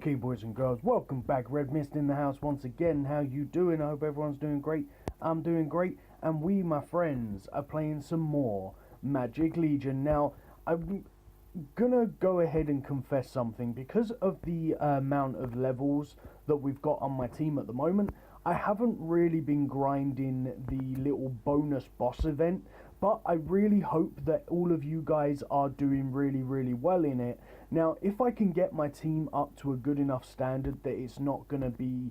Okay, boys and girls, welcome back. Redmissed in the house once again. How you doing? I hope everyone's doing great. I'm doing great, and we, my friends, are playing some more Magic Legion. Now, I'm gonna go ahead and confess something. Because of the amount of levels that we've got on my team at the moment, I haven't really been grinding the little bonus boss event, but I really hope that all of you guys are doing really well in it. Now, if I can get my team up to a good enough standard that it's not going to be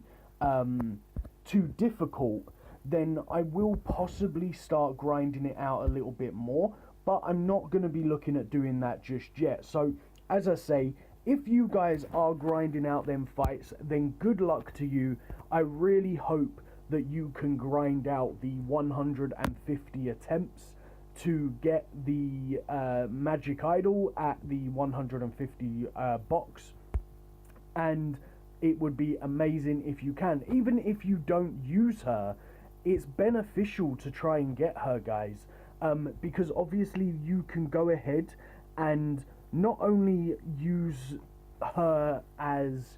too difficult, then I will possibly start grinding it out a little bit more, but I'm not going to be looking at doing that just yet. So, as I say, if you guys are grinding out them fights, then good luck to you. I really hope that you can grind out the 150 attempts to get the magic idol at the 150 box, and it would be amazing if you can. Even if you don't use her, it's beneficial to try and get her, guys, because obviously you can go ahead and not only use her as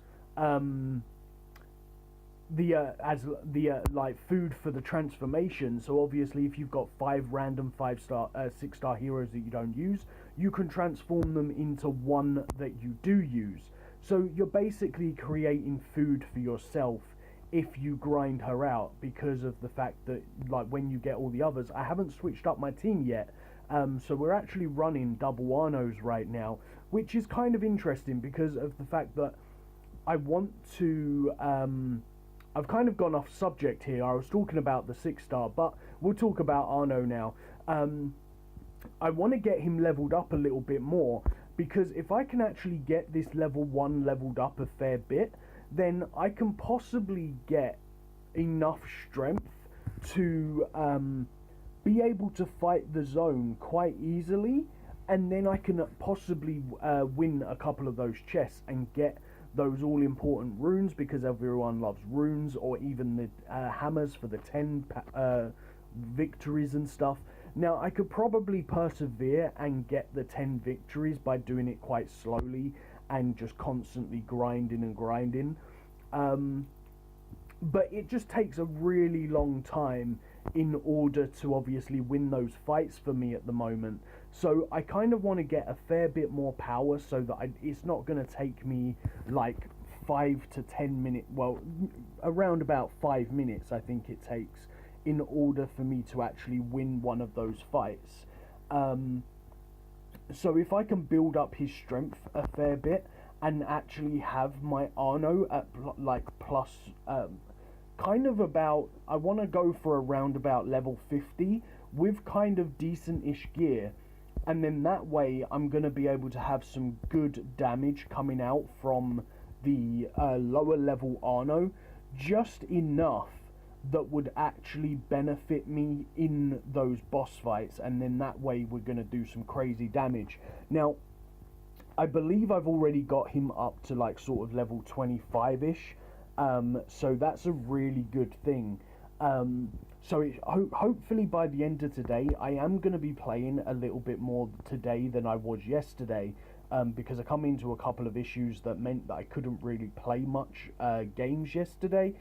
like food for the transformation. So obviously, if you've got 5 random 5-star 6-star heroes that you don't use, you can transform them into one that you do use. So you're basically creating food for yourself if you grind her out, because of the fact that, like, when you get all the others, I haven't switched up my team yet. So we're actually running double Arnos right now, which is kind of interesting because of the fact that I want to I've kind of gone off subject here. I was talking about the 6-star, but we'll talk about Arno now. I want to get him leveled up a little bit more, because if I can actually get this level 1 leveled up a fair bit, then I can possibly get enough strength to be able to fight the zone quite easily, and then I can possibly win a couple of those chests and get those all important runes, because everyone loves runes, or even the hammers for the 10 victories and stuff. Now, I could probably persevere and get the 10 victories by doing it quite slowly and just constantly grinding, but it just takes a really long time in order to obviously win those fights for me at the moment. So I kind of want to get a fair bit more power, so that it's not going to take me like 5 to 10 minutes, well, around about 5 minutes I think it takes, in order for me to actually win one of those fights. So if I can build up his strength a fair bit and actually have my Arno at like plus kind of about, I want to go for around about level 50 with kind of decent-ish gear, and then that way I'm going to be able to have some good damage coming out from the lower level Arno, just enough that would actually benefit me in those boss fights, and then that way we're going to do some crazy damage. Now, I believe I've already got him up to like sort of level 25-ish, so that's a really good thing. So hopefully by the end of today, I am going to be playing a little bit more today than I was yesterday, because I come into a couple of issues that meant that I couldn't really play much games yesterday.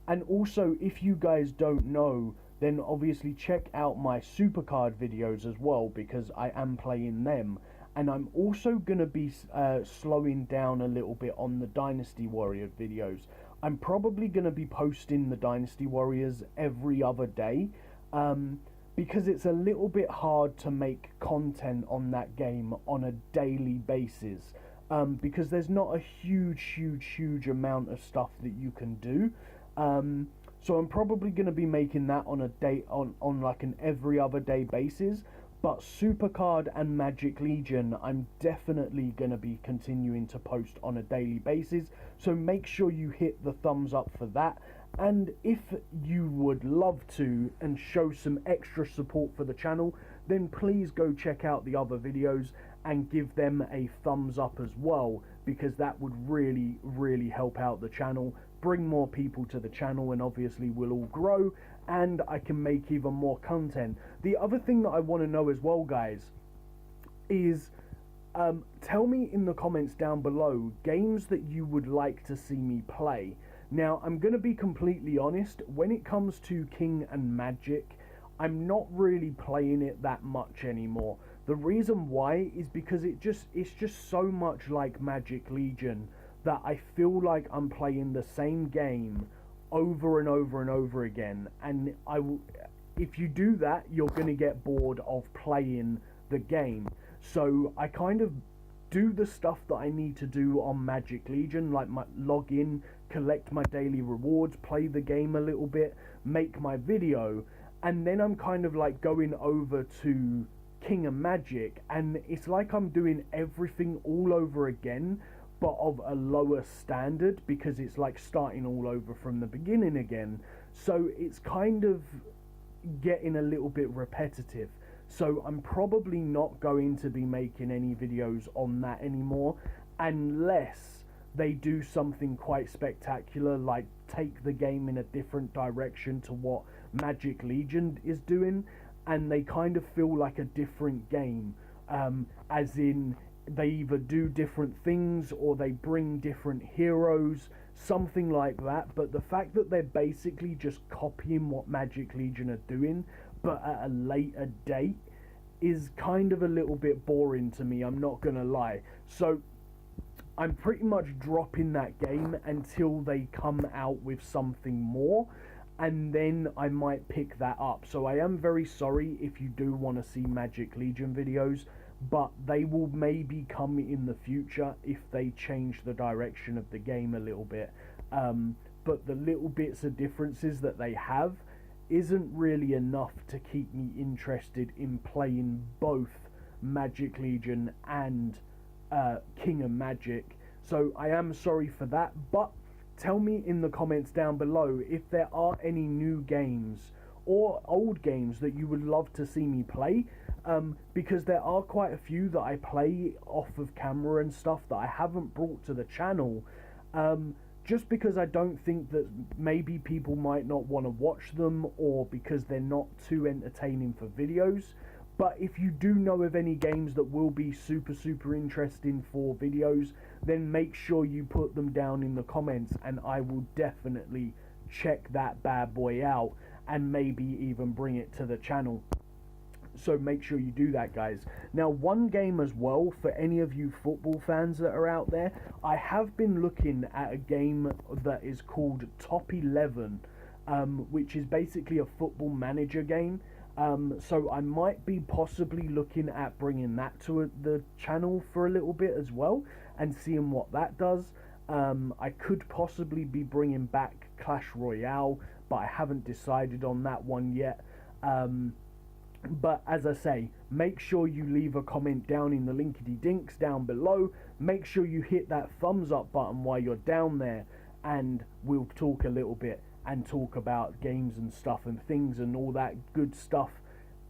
And also, if you guys don't know, then obviously check out my supercard videos as well, because I am playing them. And I'm also going to be slowing down a little bit on the Dynasty Warrior videos. I'm probably going to be posting the Dynasty Warriors every other day, because it's a little bit hard to make content on that game on a daily basis, because there's not a huge amount of stuff that you can do. So I'm probably going to be making that on a day, on like an every other day basis. But Supercard and Magic Legion, I'm definitely going to be continuing to post on a daily basis. So make sure you hit the thumbs up for that. And if you would love to and show some extra support for the channel, then please go check out the other videos and give them a thumbs up as well, because that would really help out the channel, bring more people to the channel, and obviously we'll all grow and I can make even more content. The other thing that I want to know as well, guys, is Tell me in the comments down below games that you would like to see me play. Now, I'm going to be completely honest, when it comes to King and Magic, I'm not really playing it that much anymore. The reason why is because it's just so much like Magic Legion that I feel like I'm playing the same game over and over and over again, and if you do that, you're going to get bored of playing the game. So I kind of do the stuff that I need to do on Magic Legion, like log in, collect my daily rewards, play the game a little bit, make my video, and then I'm kind of like going over to King and Magic, and it's like I'm doing everything all over again, but of a lower standard, because it's like starting all over from the beginning again. So it's kind of getting a little bit repetitive. So I'm probably not going to be making any videos on that anymore, unless they do something quite spectacular, like take the game in a different direction to what Magic Legion is doing, and they kind of feel like a different game, as in they either do different things or they bring different heroes, something like that. But the fact that they're basically just copying what Magic Legion are doing but at a later date is kind of a little bit boring to me, I'm not gonna lie. So I'm pretty much dropping that game until they come out with something more, and then I might pick that up. So I am very sorry if you do want to see Magic Legion videos, but they will maybe come in the future if they change the direction of the game a little bit. But the little bits of differences that they have isn't really enough to keep me interested in playing both Magic Legion and King and Magic. So I am sorry for that, but tell me in the comments down below if there are any new games or old games that you would love to see me play, because there are quite a few that I play off of camera and stuff that I haven't brought to the channel, just because I don't think that maybe people might not want to watch them, or because they're not too entertaining for videos. But if you do know of any games that will be super interesting for videos, then make sure you put them down in the comments, and I will definitely check that bad boy out and maybe even bring it to the channel. So make sure you do that, guys. Now, one game as well, for any of you football fans that are out there, I have been looking at a game that is called Top 11, which is basically a football manager game. So I might be possibly looking at bringing that to the channel for a little bit as well, and seeing what that does. I could possibly be bringing back Clash Royale, but I haven't decided on that one yet. But as I say, make sure you leave a comment down in the linkity dinks down below. Make sure you hit that thumbs up button while you're down there, and we'll talk a little bit and talk about games and stuff and things and all that good stuff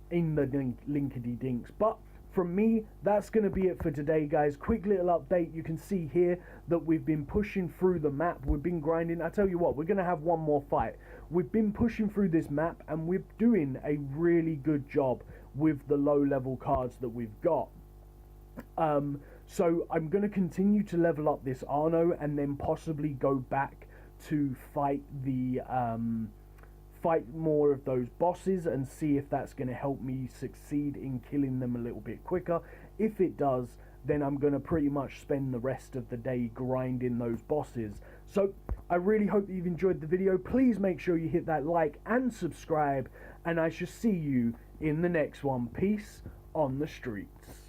in the linkity dinks. But from me, that's going to be it for today, guys. Quick little update. You can see here that we've been pushing through the map. We've been grinding. I tell you what, we're going to have one more fight. We've been pushing through this map, and we're doing a really good job with the low level cards that we've got. So I'm going to continue to level up this Arno, and then possibly go back to fight more of those bosses, and see if that's going to help me succeed in killing them a little bit quicker. If it does, then I'm going to pretty much spend the rest of the day grinding those bosses. So I really hope that you've enjoyed the video. Please make sure you hit that like and subscribe, and I shall see you in the next one. Peace on the streets.